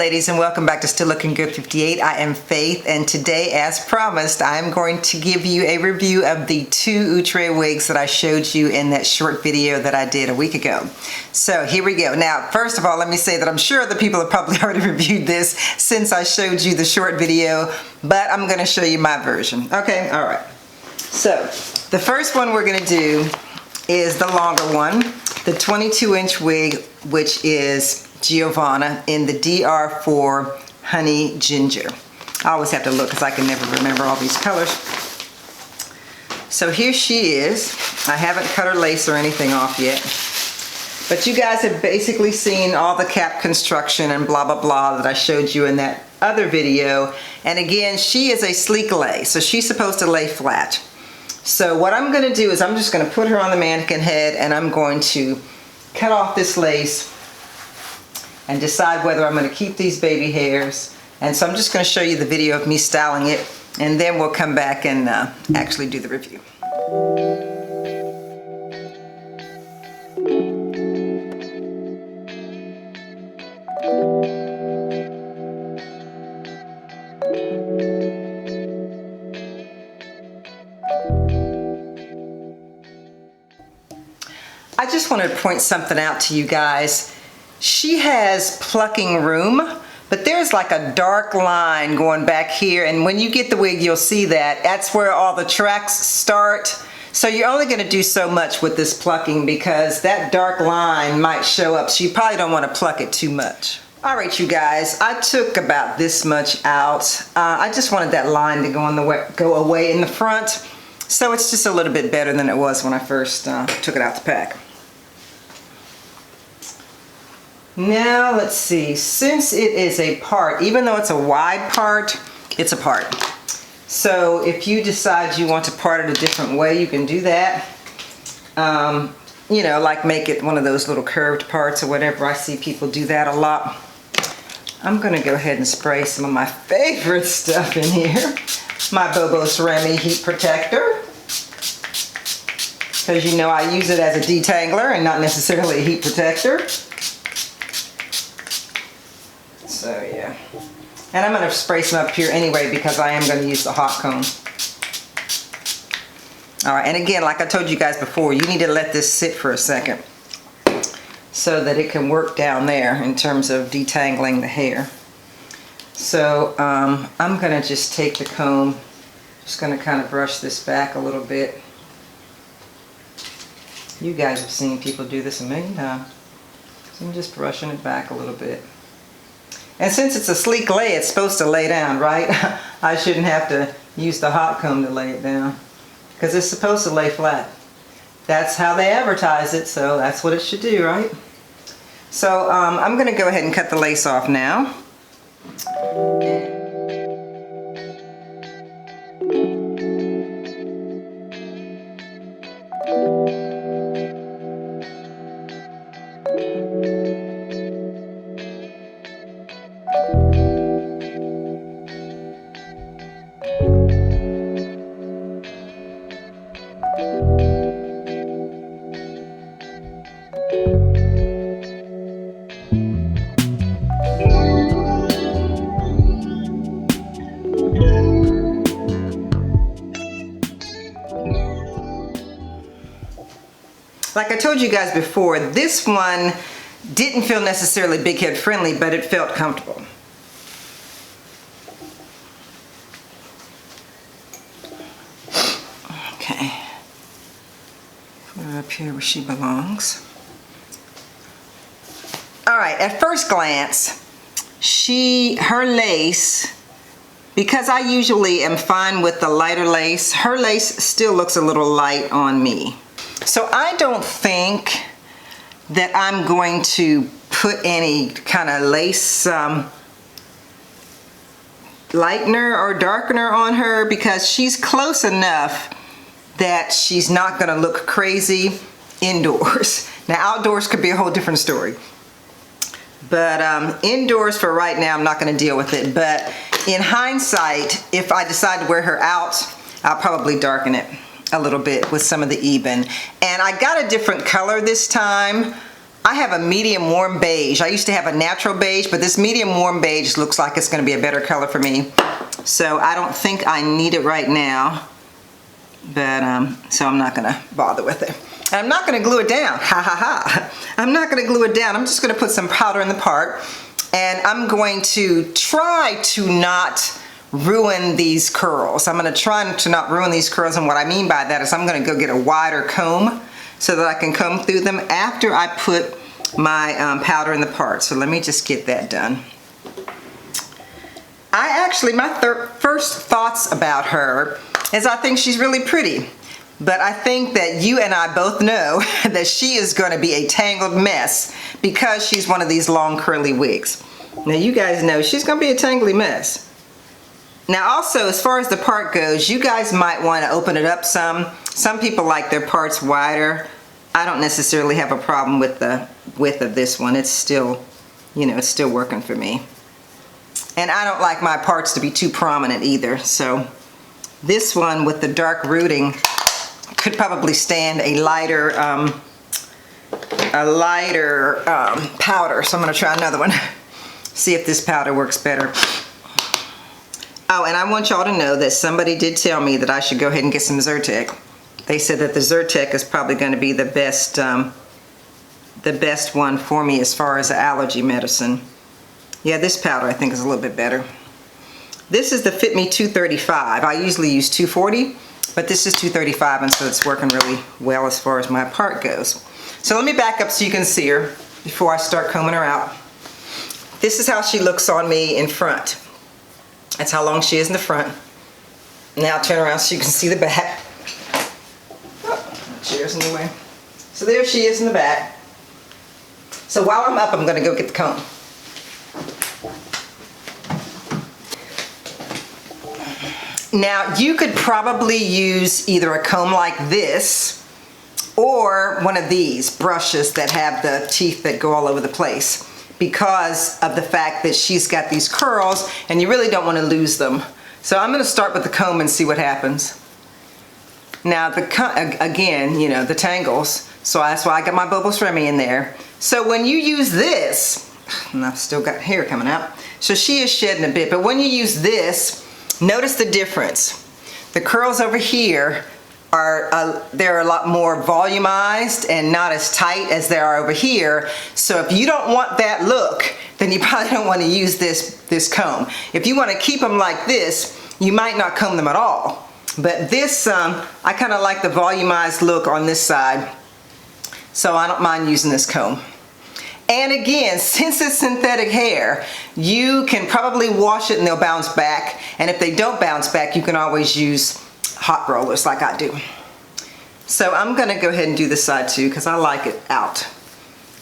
ladies, and welcome back to Still Looking Good 58. I am Faith, and today, as promised, I am going to give you a review of the 2 Outre wigs that I showed you in that short video that I did a week ago. So here we go. Now, first of all, let me say that I'm sure the people have probably already reviewed this since I showed you the short video, but I'm going to show you my version. Okay, all right. So the first one we're going to do is the longer one, the 22-inch wig, which is Giovanna in the DR4 Honey Ginger. I always have to look because I can never remember all these colors. So here she is. I haven't cut her lace or anything off yet. But you guys have basically seen all the cap construction and blah, blah, blah that I showed you in that other video. And again, she is a sleek lay, so she's supposed to lay flat. So what I'm going to do is I'm just going to put her on the mannequin head and I'm going to cut off this lace and decide whether I'm going to keep these baby hairs. And so I'm just going to show you the video of me styling it, and then we'll come back and actually do the review. I just want to point something out to you guys. She has plucking room, but there's like a dark line going back here, and when you get the wig you'll see that. That's where all the tracks start. So you're only going to do so much with this plucking because that dark line might show up, so you probably don't want to pluck it too much. Alright you guys, I took about this much out. I just wanted that line to go away in the front, so it's just a little bit better than it was when I first took it out the pack. Now let's see, since it is a part, even though it's a wide part, it's a part. So if you decide you want to part it a different way, you can do that. You know, like make it one of those little curved parts or whatever. I see people do that a lot. I'm gonna go ahead and spray some of my favorite stuff in here. My Bobo Cerami heat protector. Because you know I use it as a detangler and not necessarily a heat protector. So yeah, and I'm going to spray some up here anyway because I am going to use the hot comb. Alright, and again, like I told you guys before, you need to let this sit for a second so that it can work down there in terms of detangling the hair. So I'm going to just take the comb, just going to kind of brush this back a little bit. You guys have seen people do this a million times. So I'm just brushing it back a little bit. And since it's a sleek lay, it's supposed to lay down, right? I shouldn't have to use the hot comb to lay it down because it's supposed to lay flat. That's how they advertise it, so that's what it should do, right? So I'm going to go ahead and cut the lace off now. Like I told you guys before, this one didn't feel necessarily big head friendly, but it felt comfortable. Okay, put her up here where she belongs. Alright, at first glance, her lace, because I usually am fine with the lighter lace, her lace still looks a little light on me. So I don't think that I'm going to put any kind of lace lightener or darkener on her because she's close enough that she's not going to look crazy indoors. Now outdoors could be a whole different story. But indoors for right now I'm not going to deal with it. But in hindsight, if I decide to wear her out, I'll probably darken it a little bit with some of the even. And I got a different color this time. I have a medium warm beige. I used to have a natural beige, but this medium warm beige looks like it's going to be a better color for me. So I don't think I need it right now, but so I'm not going to bother with it. And I'm not going to glue it down. Ha ha ha. I'm not going to glue it down. I'm just going to put some powder in the part, and I'm going to try to not ruin these curls. I'm going to try to not ruin these curls, and what I mean by that is I'm going to go get a wider comb so that I can comb through them after I put my powder in the part. So let me just get that done. My first thoughts about her is I think she's really pretty, but I think that you and I both know that she is going to be a tangled mess because she's one of these long curly wigs. Now you guys know she's going to be a tangly mess. Now also, as far as the part goes, you guys might want to open it up some. Some people like their parts wider. I don't necessarily have a problem with the width of this one. It's still, you know, it's still working for me. And I don't like my parts to be too prominent either. So this one with the dark rooting could probably stand a lighter powder. So I'm going to try another one. See if this powder works better. Oh, and I want y'all to know that somebody did tell me that I should go ahead and get some Zyrtec. They said that the Zyrtec is probably going to be the best one for me as far as allergy medicine. Yeah, this powder I think is a little bit better. This is the Fit Me 235. I usually use 240, but this is 235, and so it's working really well as far as my part goes. So let me back up so you can see her before I start combing her out. This is how she looks on me in front. That's how long she is in the front. Now turn around so you can see the back. Oh, chair's in the way. So there she is in the back. So while I'm up, I'm going to go get the comb. Now you could probably use either a comb like this or one of these brushes that have the teeth that go all over the place, because of the fact that she's got these curls and you really don't want to lose them. So I'm going to start with the comb and see what happens. Now again, you know, the tangles, so that's why I got my Bobos Remy in there. So when you use this, and I've still got hair coming out, so she is shedding a bit, but when you use this, notice the difference. The curls over here are they're a lot more volumized and not as tight as they are over here. So if you don't want that look, then you probably don't want to use this comb. If you want to keep them like this, you might not comb them at all. But this, I kind of like the volumized look on this side, so I don't mind using this comb. And again, since it's synthetic hair, you can probably wash it and they'll bounce back. And if they don't bounce back, you can always use hot rollers like I do. So I'm going to go ahead and do this side too, because I like it out.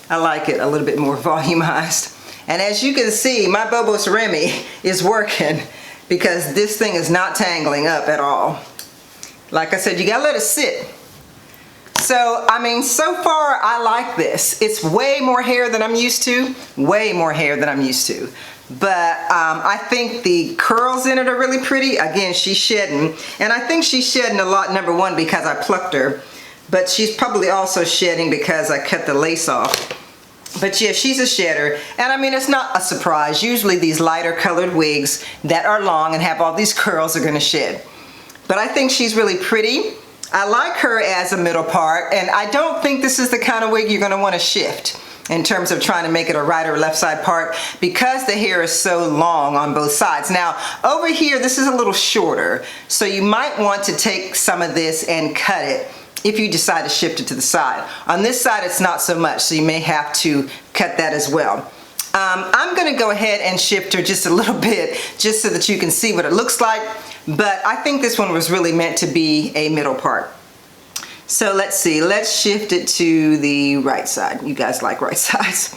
I like it a little bit more volumized. And as you can see, my Bobos Remy is working because this thing is not tangling up at all. Like I said, you gotta let it sit. So, I mean, so far I like this. It's way more hair than I'm used to. Way more hair than I'm used to. But I think the curls in it are really pretty. Again, she's shedding. And I think she's shedding a lot, number one, because I plucked her. But she's probably also shedding because I cut the lace off. But yeah, she's a shedder. And I mean, it's not a surprise. Usually these lighter colored wigs that are long and have all these curls are gonna shed. But I think she's really pretty. I like her as a middle part, and I don't think this is the kind of wig you're gonna wanna shift in terms of trying to make it a right or left side part, because the hair is so long on both sides. Now, over here, this is a little shorter, so you might want to take some of this and cut it if you decide to shift it to the side. On this side, it's not so much, so you may have to cut that as well. I'm gonna go ahead and shift her just a little bit, just so that you can see what it looks like, but I think this one was really meant to be a middle part. So let's see, let's shift it to the right side. You guys like right sides.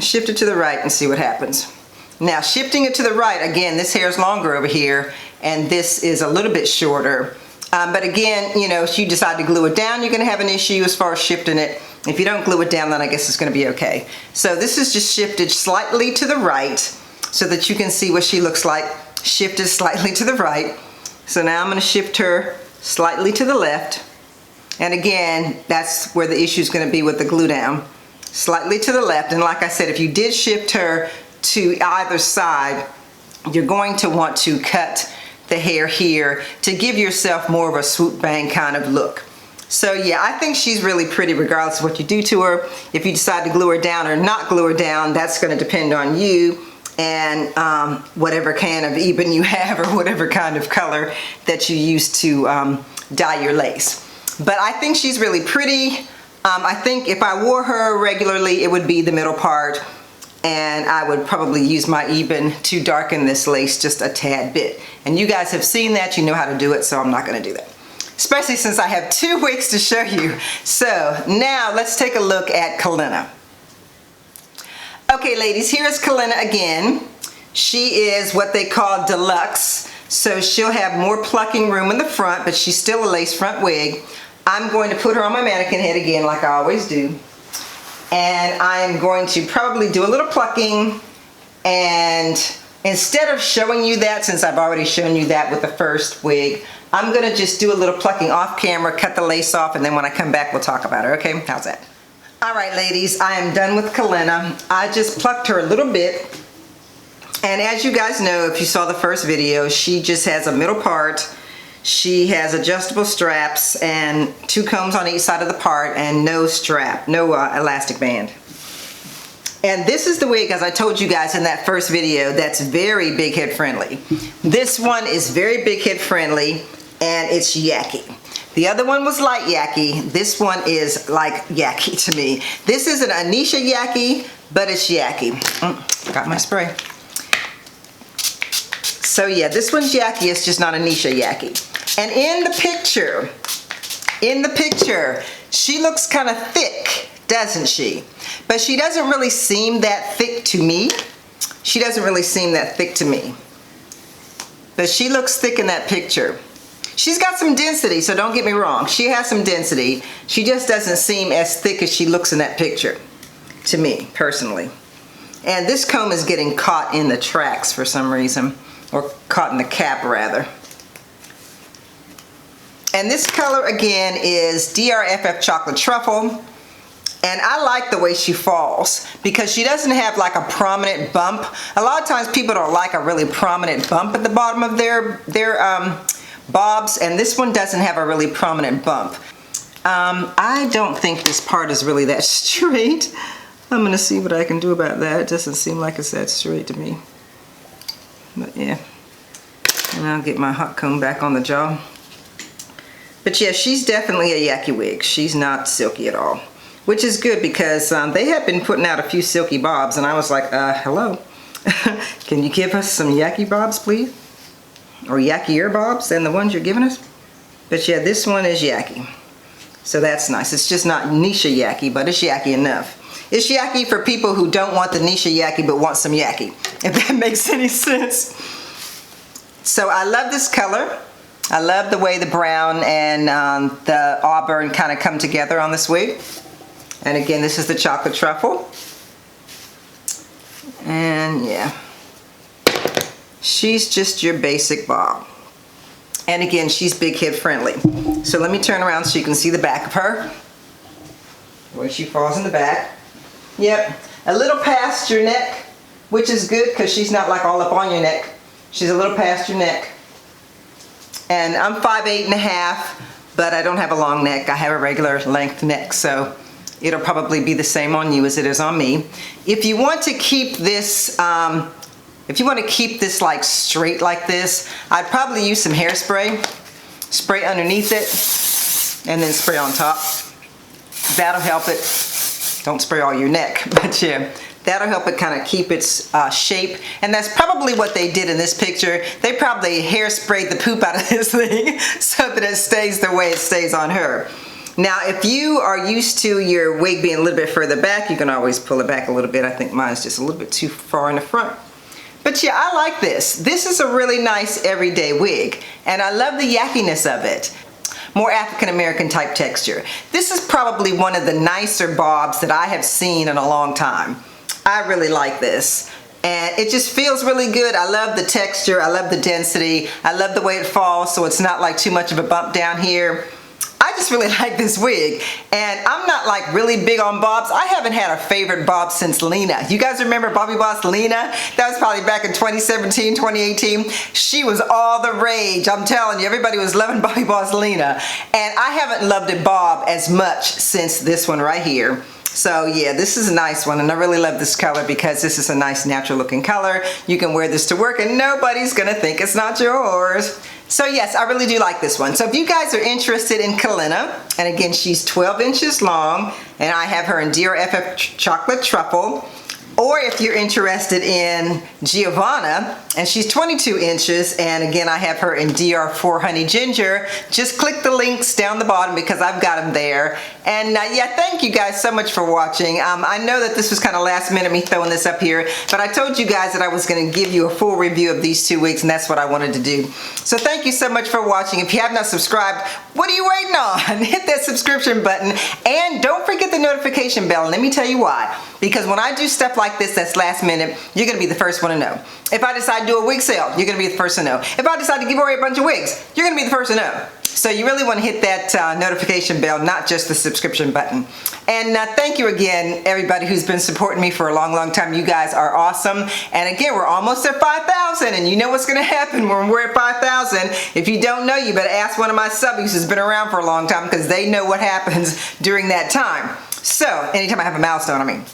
Shift it to the right and see what happens. Now, shifting it to the right, again, this hair is longer over here, and this is a little bit shorter. But again, you know, if you decide to glue it down, you're gonna have an issue as far as shifting it. If you don't glue it down, then I guess it's gonna be okay. So this is just shifted slightly to the right so that you can see what she looks like. Shifted slightly to the right. So now I'm gonna shift her slightly to the left. And again, that's where the issue is gonna be with the glue down. slightly to the left. And like I said, if you did shift her to either side, you're going to want to cut the hair here to give yourself more of a swoop bang kind of look. So yeah, I think she's really pretty regardless of what you do to her. If you decide to glue her down or not glue her down, that's going to depend on you and whatever can of ebony you have or whatever kind of color that you use to dye your lace. But I think she's really pretty. I think if I wore her regularly, it would be the middle part, and I would probably use my ebon to darken this lace just a tad bit. And you guys have seen that, you know how to do it, so I'm not going to do that. Especially since I have 2 wigs to show you. So now let's take a look at Kalina. Okay ladies, here's Kalina again. She is what they call deluxe, so she'll have more plucking room in the front, but she's still a lace front wig. I'm going to put her on my mannequin head again like I always do. And I'm going to probably do a little plucking, and instead of showing you that, since I've already shown you that with the first wig, I'm going to just do a little plucking off camera, cut the lace off, and then when I come back we'll talk about her, okay? How's that? Alright ladies, I am done with Kalina. I just plucked her a little bit, and as you guys know, if you saw the first video, she just has a middle part. She has adjustable straps and 2 combs on each side of the part and no strap, no elastic band. And this is the wig, as I told you guys in that first video, that's very big head friendly. This one is very big head friendly and it's yucky. The other one was light yucky. This one is like yucky to me. This isn't Anisha yucky, but it's yucky. Got my spray. So yeah, this one's yucky, it's just not Anisha yucky. And in the picture, she looks kind of thick, doesn't she? But she doesn't really seem that thick to me. She doesn't really seem that thick to me. But she looks thick in that picture. She's got some density, so don't get me wrong. She has some density. She just doesn't seem as thick as she looks in that picture, to me, personally. And this comb is getting caught in the tracks for some reason, or caught in the cap rather. And this color again is DRFF Chocolate Truffle. And I like the way she falls because she doesn't have like a prominent bump. A lot of times people don't like a really prominent bump at the bottom of their bobs, and this one doesn't have a really prominent bump. I don't think this part is really that straight. I'm gonna see what I can do about that. It doesn't seem like it's that straight to me. But yeah, and I'll get my hot comb back on the jaw. But yeah, she's definitely a yucky wig. She's not silky at all, which is good because they have been putting out a few silky bobs, and I was like, hello, can you give us some yucky bobs, please? Or yuckier bobs than the ones you're giving us? But yeah, this one is yucky. So that's nice. It's just not Nisha yucky, but it's yucky enough. It's yucky for people who don't want the Nisha yucky but want some yucky, if that makes any sense. So I love this color. I love the way the brown and the auburn kind of come together on this wig. And again, this is the Chocolate Truffle. And yeah, she's just your basic bob. And again, she's big head friendly. So let me turn around so you can see the back of her. Where she falls in the back. Yep, a little past your neck, which is good because she's not like all up on your neck. She's a little past your neck. And I'm 5'8½", but I don't have a long neck. I have a regular length neck, so it'll probably be the same on you as it is on me. If you want to keep this, like straight like this, I'd probably use some hairspray. Spray underneath it, and then spray on top. That'll help it. Don't spray all your neck, but yeah. That'll help it kind of keep its shape. And that's probably what they did in this picture. They probably hairsprayed the poop out of this thing so that it stays the way it stays on her. Now, if you are used to your wig being a little bit further back, you can always pull it back a little bit. I think mine's just a little bit too far in the front. But yeah, I like this. This is a really nice everyday wig. And I love the yuckiness of it. More African-American type texture. This is probably one of the nicer bobs that I have seen in a long time. I really like this, and it just feels really good. I love the texture, I love the density, I love the way it falls so it's not like too much of a bump down here. I just really like this wig, and I'm not like really big on bobs. I haven't had a favorite bob since Lena. You guys remember Bobby Boss Lena? That was probably back in 2017, 2018. She was all the rage. I'm telling you, everybody was loving Bobby Boss Lena, and I haven't loved a bob as much since this one right here. So yeah, this is a nice one, and I really love this color because this is a nice natural looking color. You can wear this to work and nobody's gonna think it's not yours. So yes, I really do like this one. So if you guys are interested in Kalina, and again, she's 12 inches long, and I have her in DRFF Chocolate Truffle. Or if you're interested in Giovanna, and she's 22 inches, and again, I have her in DR4 Honey Ginger, just click the links down the bottom because I've got them there. And yeah, thank you guys so much for watching. I know that this was kind of last minute, me throwing this up here, but I told you guys that I was going to give you a full review of these 2 wigs, and that's what I wanted to do. So thank you so much for watching. If you have not subscribed, what are you waiting on? Hit that subscription button, and don't forget the notification bell. And let me tell you why. Because when I do stuff like this that's last minute, you're going to be the first one to know. If I decide to do a wig sale, you're going to be the first to know. If I decide to give away a bunch of wigs, you're going to be the first to know. So you really want to hit that notification bell, not just the subscription button. And thank you again, everybody who's been supporting me for a long, long time. You guys are awesome. And again, we're almost at 5,000, and you know what's going to happen when we're at 5,000. If you don't know, you better ask one of my subbies who's been around for a long time, because they know what happens during that time. So, anytime I have a milestone, I mean.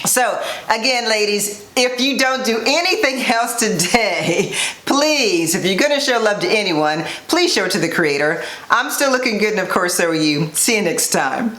So, again, ladies, if you don't do anything else today, please, if you're going to show love to anyone, please show it to the creator. I'm still looking good, and of course, so are you. See you next time.